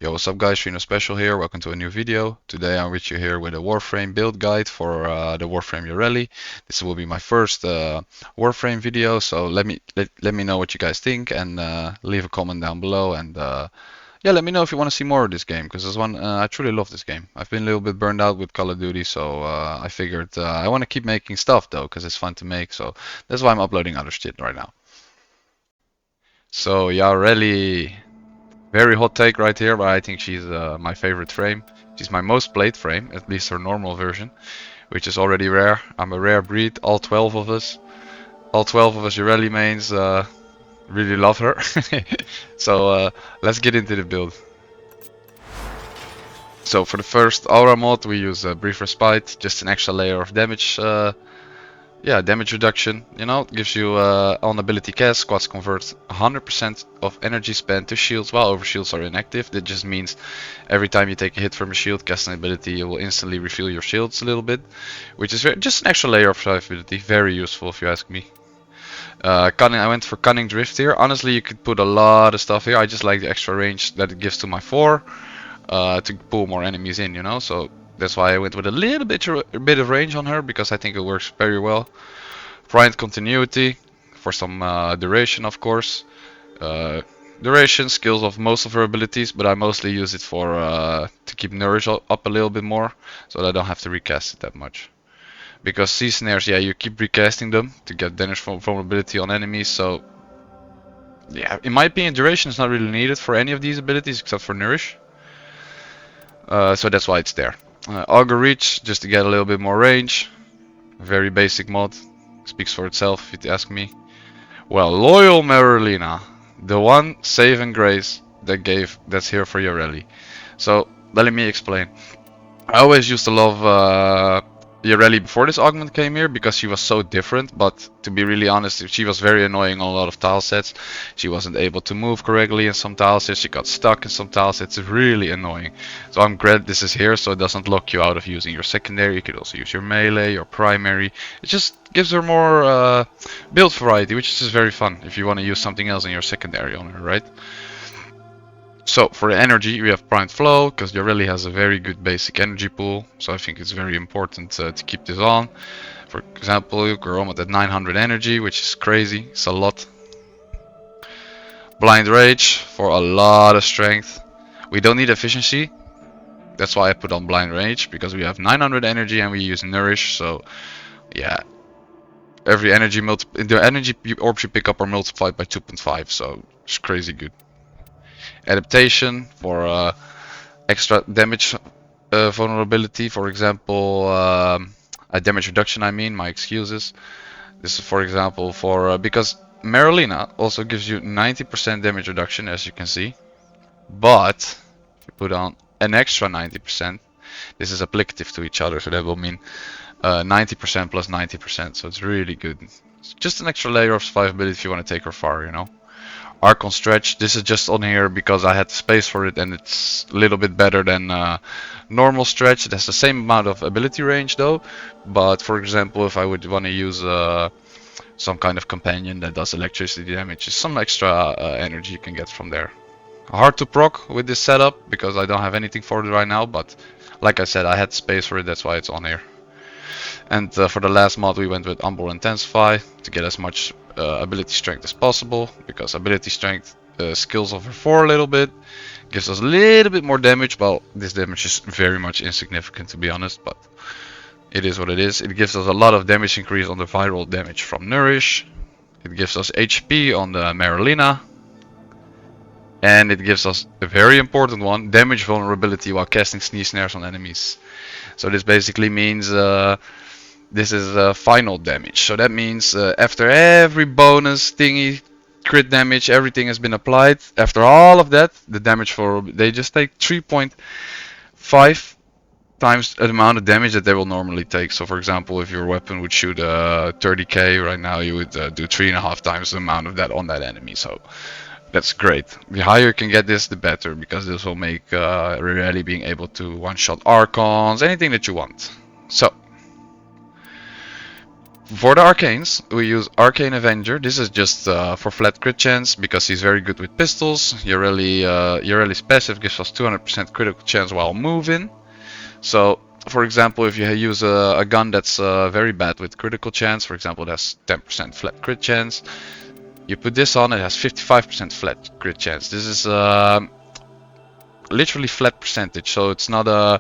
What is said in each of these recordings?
Yo, what's up guys, sRenoSpeciaL here, welcome to a new video. Today I'm with you here with a Warframe build guide for the Warframe Yareli. This will be my first Warframe video, so let me know what you guys think and leave a comment down below and yeah, let me know if you want to see more of this game, because this one, I truly love this game. I've been a little bit burned out with Call of Duty, so I figured I want to keep making stuff though, because it's fun to make, so that's why I'm uploading other shit right now. So Yareli. Very hot take right here, but I think she's my favorite frame. She's my most played frame, at least her normal version, which is already rare. I'm a rare breed, all 12 of us. All 12 of us Yareli mains really love her. So let's get into the build. So for the first aura mod we use Brief Respite, just an extra layer of damage. Yeah, damage reduction, you know, gives you on ability cast, squads convert 100% of energy spent to shields while overshields are inactive. That just means every time you take a hit from a shield, cast an ability, you will instantly refill your shields a little bit, which is just an extra layer of survivability, very useful if you ask me. Cunning, I went for Cunning Drift here. Honestly, you could put a lot of stuff here. I just like the extra range that it gives to my 4 to pull more enemies in, you know, so that's why I went with a little bit of range on her, because I think it works very well. Pride Continuity for some duration, of course. Duration skills of most of her abilities, but I mostly use it for to keep Nourish up a little bit more, so that I don't have to recast it that much. Because Sea Snares, yeah, you keep recasting them to get damage from vulnerability on enemies, so yeah, in my opinion, duration is not really needed for any of these abilities except for Nourish. So that's why it's there. Augur Reach, just to get a little bit more range. Very basic mod. Speaks for itself if you ask me. Well, Loyal Marolina. The one save and grace that's here for Yareli. So, let me explain. I always used to love Yareli before this augment came here, because she was so different, but to be really honest, she was very annoying on a lot of tile sets. She wasn't able to move correctly in some tile sets, she got stuck in some tile sets, it's really annoying. So I'm glad this is here, so it doesn't lock you out of using your secondary. You could also use your melee, your primary. It just gives her more build variety, which is just very fun if you want to use something else in your secondary on her, right? So for the energy, we have Primed Flow, because Yareli has a very good basic energy pool, so I think it's very important to keep this on. For example, you go at 900 energy, which is crazy, it's a lot. Blind Rage for a lot of strength. We don't need efficiency, that's why I put on Blind Rage, because we have 900 energy and we use Nourish, so yeah. Every energy the energy orbs you pick up are multiplied by 2.5, so it's crazy good. Adaptation for extra damage vulnerability, for example, a damage reduction, I mean, my excuses. This is for example for, because Marolina also gives you 90% damage reduction, as you can see, but if you put on an extra 90%, this is applicative to each other, so that will mean 90% plus 90%, so it's really good. It's just an extra layer of survivability if you want to take her far, you know. Archon Stretch, this is just on here because I had space for it, and it's a little bit better than normal Stretch. It has the same amount of ability range though, but for example, if I would want to use some kind of companion that does electricity damage, some extra energy you can get from there. Hard to proc with this setup because I don't have anything for it right now, but like I said, I had space for it, that's why it's on here. And for the last mod we went with Umbral Intensify to get as much ability strength as possible, because ability strength skills over 4 a little bit, gives us a little bit more damage. Well, this damage is very much insignificant to be honest, but it is what it is. It gives us a lot of damage increase on the viral damage from Nourish, it gives us HP on the Marolina, and it gives us a very important one, damage vulnerability while casting Sneeze Snares on enemies. So this basically means this is final damage, so that means after every bonus thingy, crit damage, everything has been applied. After all of that, the damage for they just take 3.5 times the amount of damage that they will normally take. So for example, if your weapon would shoot 30k right now, you would do 3.5 times the amount of that on that enemy. So that's great. The higher you can get this, the better, because this will make Yareli being able to one-shot Archons, anything that you want. So For the arcanes, we use Arcane Avenger. This is just for flat crit chance because he's very good with pistols. Yareli's passive gives us 200% critical chance while moving. So, for example, if you use a gun that's very bad with critical chance, for example, it has 10% flat crit chance, you put this on, it has 55% flat crit chance. This is literally flat percentage, so it's not a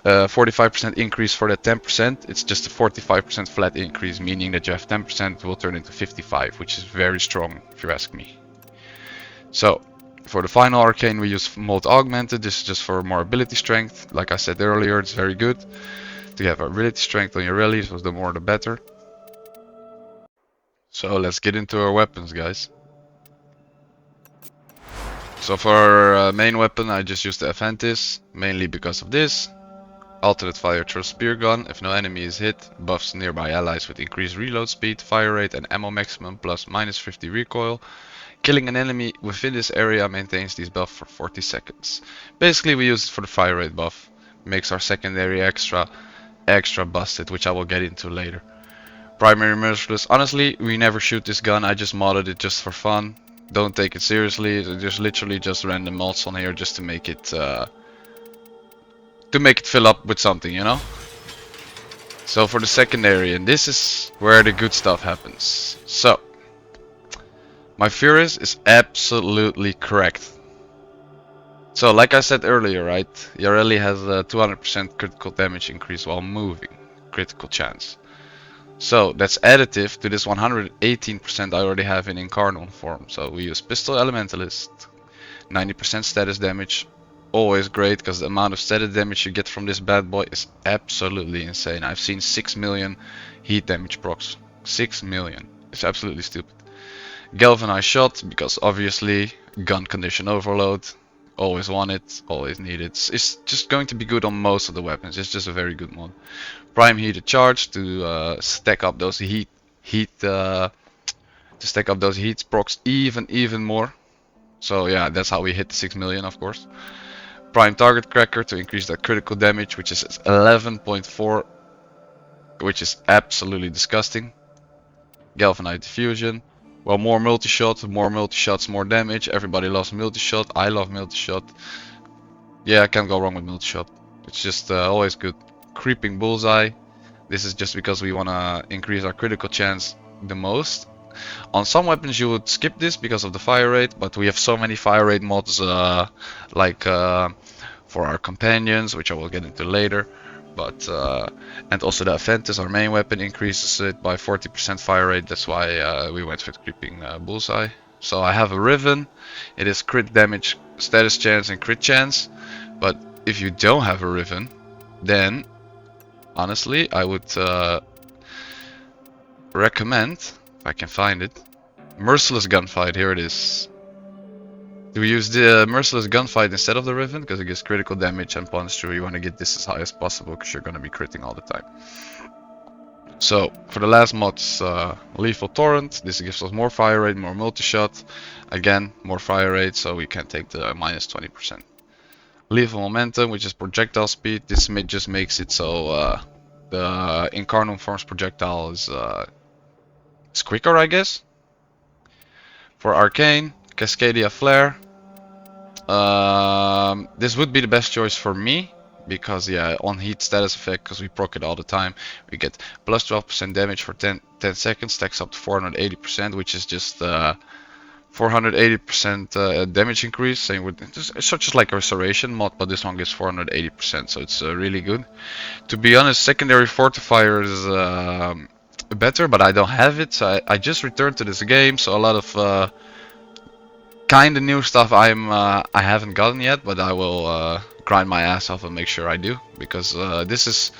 45% increase for the 10%, it's just a 45% flat increase, meaning that you have 10% will turn into 55, which is very strong if you ask me. So, for the final arcane we use Mode Augmented. This is just for more ability strength. Like I said earlier, it's very good to have ability strength on your rally, so the more the better. So let's get into our weapons, guys. So for our main weapon I just used the Aventis, mainly because of this. Alternate fire through spear gun. If no enemy is hit, buffs nearby allies with increased reload speed, fire rate and ammo maximum plus -50 recoil. Killing an enemy within this area maintains these buffs for 40 seconds. Basically we use it for the fire rate buff. Makes our secondary extra busted, which I will get into later. Primary Merciless. Honestly, we never shoot this gun, I just modded it just for fun. Don't take it seriously, there's literally just random mods on here just to make it fill up with something, you know? So for the secondary, and this is where the good stuff happens. So, my Furious is absolutely correct. So like I said earlier, right? Yareli has a 200% critical damage increase while moving. Critical chance. So that's additive to this 118% I already have in Incarnal form. So we use Pistol Elementalist. 90% status damage. Always great, because the amount of status damage you get from this bad boy is absolutely insane. I've seen 6 million heat damage procs. 6 million. It's absolutely stupid. Galvanized shot, because obviously gun condition overload. Always want it, always need it. It's just going to be good on most of the weapons. It's just a very good mod. Prime heated charge to stack up those heat procs even more. So yeah, that's how we hit the 6 million, of course. Prime target cracker to increase that critical damage, which is 11.4, which is absolutely disgusting. Galvanized diffusion. Well, more multi-shots, more damage. Everybody loves multi-shot. I love multi-shot. Yeah, I can't go wrong with multi-shot. It's just always good. Creeping bullseye. This is just because we want to increase our critical chance the most. On some weapons you would skip this because of the fire rate, but we have so many fire rate mods like for our companions, which I will get into later. But and also the Aventis, our main weapon, increases it by 40% fire rate. That's why we went with creeping bullseye. So I have a Riven. It is crit damage, status chance, and crit chance. But if you don't have a Riven, then honestly I would recommend, if I can find it, Merciless Gunfight. Here it is. Do we use the Merciless Gunfight instead of the Riven? Because it gives critical damage and punch through. You want to get this as high as possible because you're going to be critting all the time. So, for the last mods, Lethal Torrent. This gives us more fire rate, more multi-shot. Again, more fire rate, so we can take the -20%. Lethal Momentum, which is projectile speed. This just makes it so the Incarnum form's projectile is quicker, I guess. For Arcane, Cascadia Flare. This would be the best choice for me, because yeah, on heat status effect, because we proc it all the time, we get plus 12% damage for 10 seconds, stacks up to 480%, which is just 480% damage increase. Same with it's such as like a restoration mod, but this one gives 480%, so it's really good. To be honest, secondary fortifier is better, but I don't have it, so I just returned to this game, so a lot of kind of new stuff I haven't gotten yet, but I will grind my ass off and make sure I do, because this is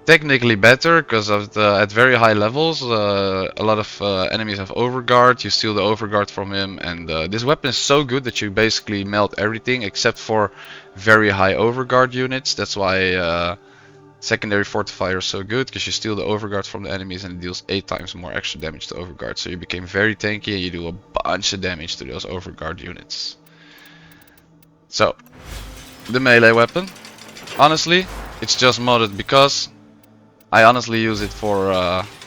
technically better, because of at very high levels a lot of enemies have overguard. You steal the overguard from him, and this weapon is so good that you basically melt everything except for very high overguard units. That's why secondary fortifier is so good, because you steal the overguard from the enemies and it deals 8 times more extra damage to overguard. So you became very tanky and you do a bunch of damage to those overguard units. So, the melee weapon. Honestly, it's just modded because I honestly use it for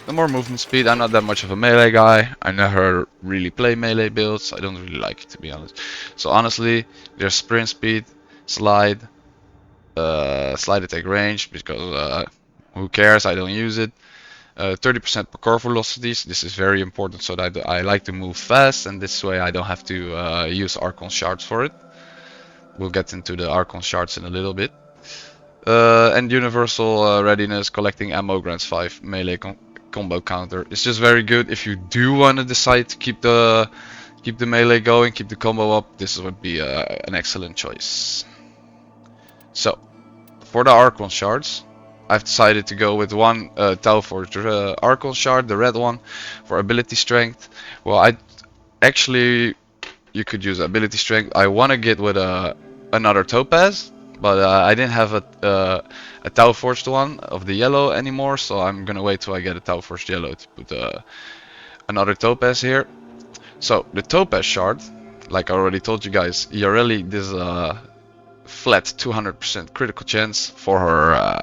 The more movement speed. I'm not that much of a melee guy. I never really play melee builds. I don't really like it, to be honest. So honestly, there's sprint speed, slide, slide attack range, because who cares? I don't use it. 30% per core velocities. This is very important, so that I like to move fast, and this way I don't have to use Archon Shards for it. We'll get into the Archon Shards in a little bit. And universal readiness, collecting ammo grants 5 melee combo counter. It's just very good if you do want to decide to keep the melee going, keep the combo up. This would be an excellent choice. So for the Archon Shards, I've decided to go with one Tauforge Archon Shard, the red one, for ability strength. Well, you could use ability strength. I want to get with another Topaz, but I didn't have a Tauforged one of the yellow anymore, so I'm gonna wait till I get a Tauforged yellow to put another Topaz here. So the Topaz Shard, like I already told you guys, Yareli, this flat 200% critical chance for her.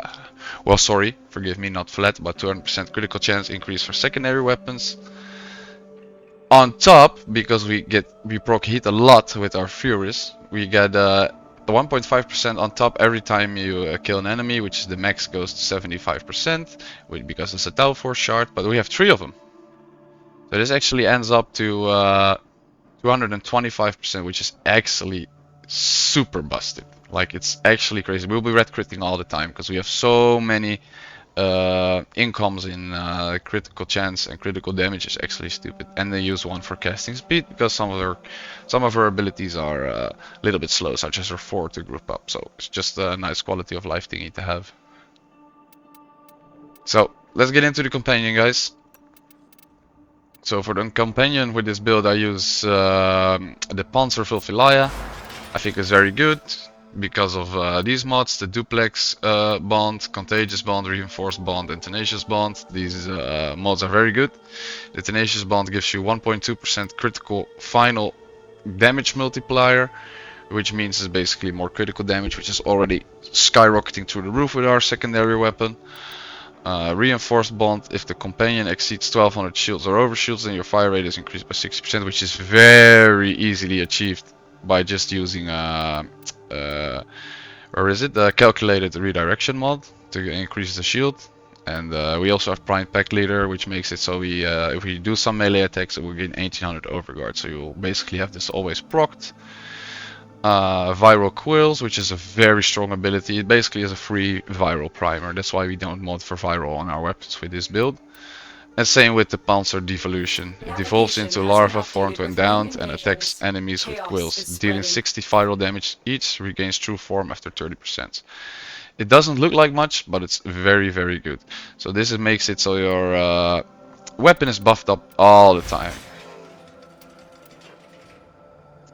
Well, sorry, forgive me, not flat, but 200% critical chance increase for secondary weapons. On top, because we proc hit a lot with our Furies, we get 1.5% on top every time you kill an enemy, which is the max goes to 75%, because it's a Tauforge shard, but we have 3 of them. So this actually ends up to 225%, which is actually super busted. Like, it's actually crazy. We'll be red critting all the time because we have so many incomes in critical chance, and critical damage is actually stupid. And they use one for casting speed because some of her abilities are a little bit slow, such as her 4 to group up. So it's just a nice quality of life thingy to have. So let's get into the companion, guys. So for the companion with this build, I use the Panzer Vulfilia. I think it's very good because of these mods: the Duplex Bond, Contagious Bond, Reinforced Bond, and Tenacious Bond. These mods are very good. The Tenacious Bond gives you 1.2% critical final damage multiplier, which means it's basically more critical damage, which is already skyrocketing through the roof with our secondary weapon. Reinforced Bond, if the companion exceeds 1200 shields or overshields, then your fire rate is increased by 60%, which is very easily achieved by just using the calculated redirection mod to increase the shield. And we also have Prime Pack Leader, which makes it so if we do some melee attacks, it will gain 1800 overguard, so you'll basically have this always procced. Viral Quills, which is a very strong ability. It basically is a free viral primer. That's why we don't mod for viral on our weapons with this build. And same with the Panzer Devolution. It devolves into larva formed when downed and attacks enemies with quills, dealing 60 viral damage each, regains true form after 30%. It doesn't look like much, but it's very, very good. So this makes it so your weapon is buffed up all the time.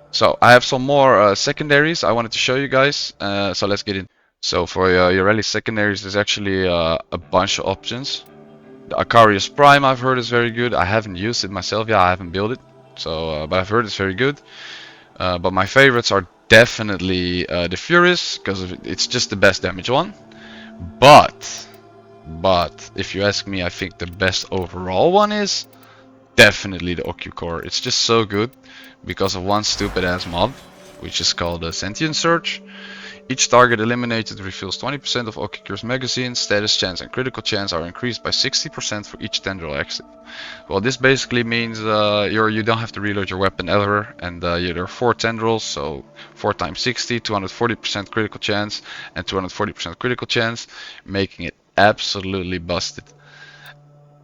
So I have some more secondaries I wanted to show you guys, so let's get in. So for Yareli secondaries, there's actually a bunch of options. The Acarius Prime I've heard is very good. I haven't used it myself, I haven't built it, so but I've heard it's very good. But my favorites are definitely the Furies, because it's just the best damage one. But if you ask me, I think the best overall one is definitely the Ocucor. It's just so good because of one stupid ass mod, which is called a Sentient Surge. Each target eliminated refills 20% of Ocucor's magazine. Status chance and critical chance are increased by 60% for each tendril exit. Well, this basically means you don't have to reload your weapon ever, and there are 4 tendrils, so 4 times 60, 240% critical chance and 240% critical chance, making it absolutely busted.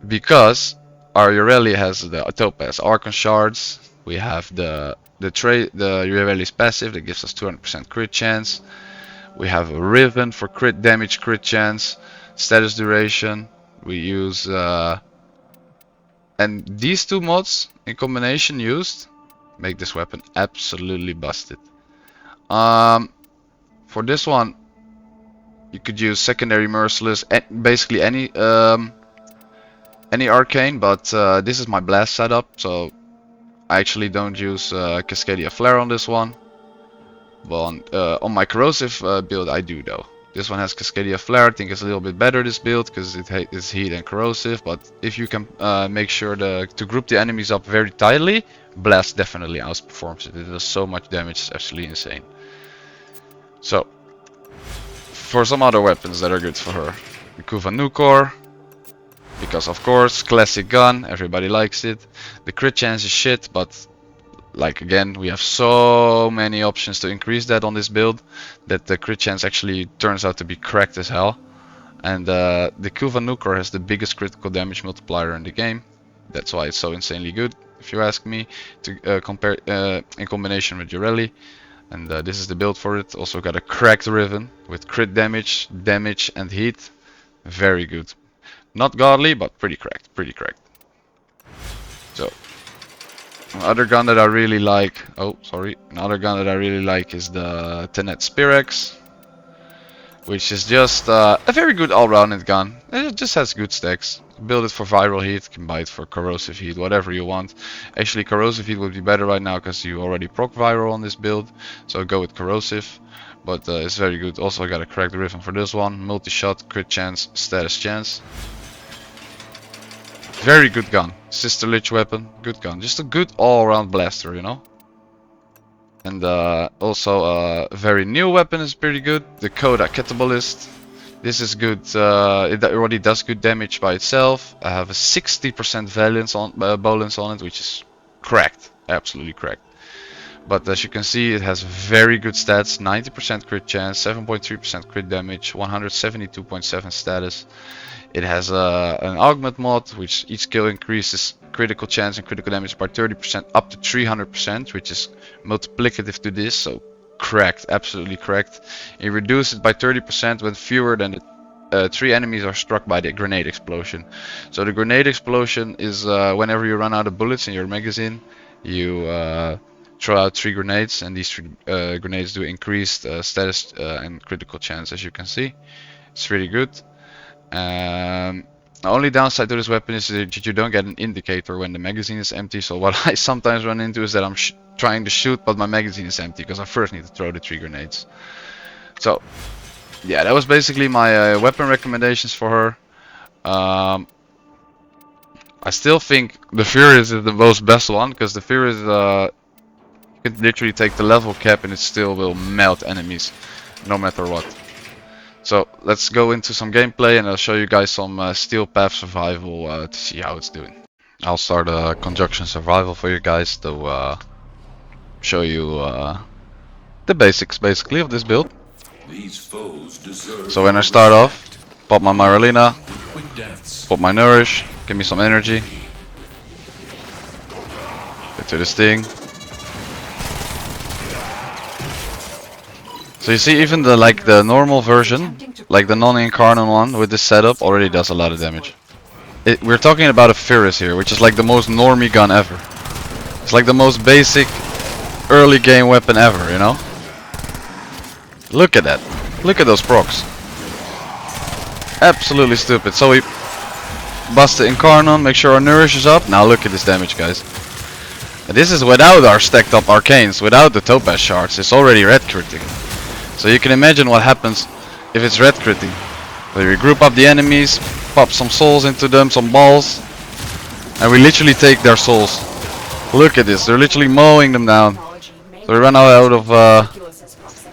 Because our Yareli has the Topaz Archon Shards, we have the Yareli's passive that gives us 200% crit chance. We have a Riven for crit damage, crit chance, status duration. We use and these 2 mods in combination used make this weapon absolutely busted. For this one, you could use secondary merciless, basically any arcane, but this is my blast setup, so I actually don't use Cascadia Flare on this one. But on my corrosive build I do though. This one has Cascadia Flare. I think it's a little bit better, this build, because it is heat and corrosive. But if you can make sure to group the enemies up very tightly, Blast definitely outperforms it. It does so much damage, it's actually insane. So, for some other weapons that are good for her. The Ocucor, because of course, classic gun, everybody likes it. The crit chance is shit, but like again, we have so many options to increase that on this build that the crit chance actually turns out to be cracked as hell. And the Ocucor has the biggest critical damage multiplier in the game. That's why it's so insanely good, if you ask me, to compare in combination with Yareli. And this is the build for it. Also got a cracked Riven with crit damage, and heat. Very good. Not godly, but pretty cracked, So, another gun that I really like, another gun that I really like is the Tenet Spirex, which is just a very good all-rounded gun. It just has good stacks. Build it for viral heat, can buy it for corrosive heat, whatever you want. Actually, corrosive heat would be better right now because you already proc viral on this build, so go with corrosive. But it's very good. Also, I got a cracked Riven for this one. Multi-shot, crit chance, status chance. Very good gun. Sister Lich weapon, good gun. Just a good all-around blaster, you know. And also a very new weapon is pretty good. The Coda Catabolist. This is good. It already does good damage by itself. I have a 60% valence on balance on it, which is cracked, absolutely cracked. But as you can see, it has very good stats: 90% crit chance, 7.3% crit damage, 172.7 status. It has an augment mod, which each kill increases critical chance and critical damage by 30% up to 300%, which is multiplicative to this, so cracked, absolutely cracked. It reduces it by 30% when fewer than 3 enemies are struck by the grenade explosion. So the grenade explosion is whenever you run out of bullets in your magazine, you throw out 3 grenades, and these 3 grenades do increased status and critical chance, as you can see. It's really good. The only downside to this weapon is that you don't get an indicator when the magazine is empty. So what I sometimes run into is that I'm trying to shoot, but my magazine is empty because I first need to throw the 3 grenades. So yeah, that was basically my weapon recommendations for her. I still think the Furious is the most best one, because the Furious you can literally take the level cap and it still will melt enemies no matter what. So let's go into some gameplay and I'll show you guys some STEELPATH survival to see how it's doing. I'll start a conjunction survival for you guys to show you the basics basically of this build. So when I start off, pop my Marlena, pop my Nourish, give me some energy. Get to this thing. So you see, even the normal version, like the non-incarnate one with this setup, already does a lot of damage. We're talking about a Furious here, which is like the most normie gun ever. It's like the most basic early game weapon ever, you know? Look at that. Look at those procs. Absolutely stupid. So we bust the incarnate, make sure our Nourish is up. Now look at this damage, guys. And this is without our stacked up arcanes, without the topaz shards. It's already red critting. So you can imagine what happens if it's red critting. Where we group up the enemies, pop some souls into them, some balls, and we literally take their souls. Look at this, they're literally mowing them down. So we run out of,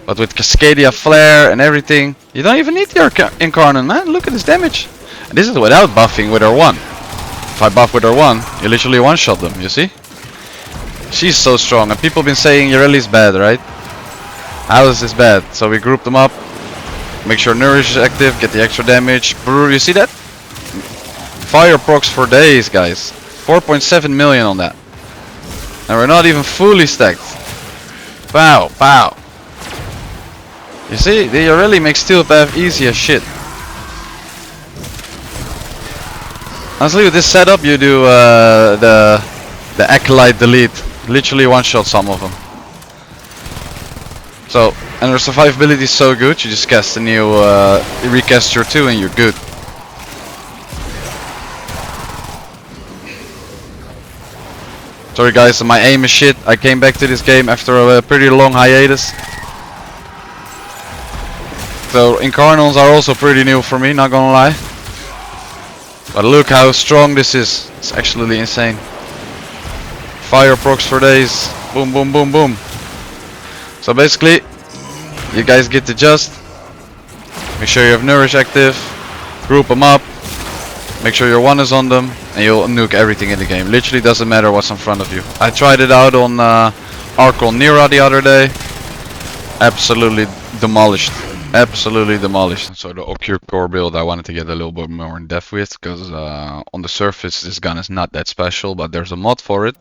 but with Cascadia Flare and everything, you don't even need the incarnate, man. Look at this damage. And this is without buffing with her 1. If I buff with her 1, you literally one-shot them, you see? She's so strong, and people have been saying Yareli's bad, right? How is this bad? So we group them up, make sure Nourish is active, get the extra damage. You see that? Fire procs for days, guys. 4.7 million on that. And we're not even fully stacked. Pow, pow. You see, they really make STEELPATH easy as shit. Honestly, with this setup, you do the Acolyte delete. Literally one-shot some of them. So, and their survivability is so good, you just cast a new recast your 2 and you're good. Sorry guys, my aim is shit. I came back to this game after a pretty long hiatus. So Incarnals are also pretty new for me, not gonna lie. But look how strong this is. It's actually insane. Fire procs for days. Boom, boom, boom, boom. So basically, you guys get to just make sure you have Nourish active, group them up, make sure your one is on them, and you'll nuke everything in the game. Literally doesn't matter what's in front of you. I tried it out on Archon Nira the other day. Absolutely demolished. Absolutely demolished. So the Ocucor build I wanted to get a little bit more in depth with, because on the surface this gun is not that special, but there's a mod for it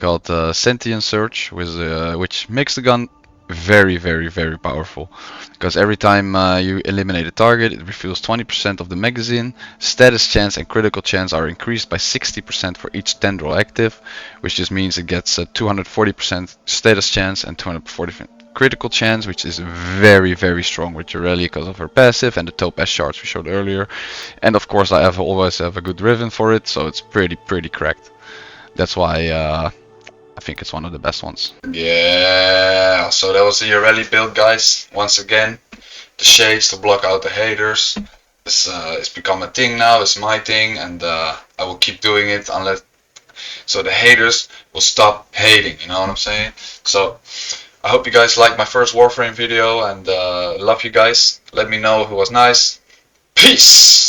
called Sentient Search, which makes the gun very, very, very powerful. Because every time you eliminate a target, it refills 20% of the magazine. Status chance and critical chance are increased by 60% for each tendril active, which just means it gets 240% status chance and 240% critical chance, which is very, very strong with Yareli because of her passive and the topaz shards we showed earlier. And of course I always have a good riven for it, so it's pretty cracked. That's why I think it's one of the best ones. Yeah, so that was the Yareli build, guys. Once again, the shades to block out the haters. It's become a thing now, it's my thing, and I will keep doing it unless so the haters will stop hating, you know what I'm saying? So I hope you guys liked my first Warframe video, and love you guys. Let me know if it was nice. Peace!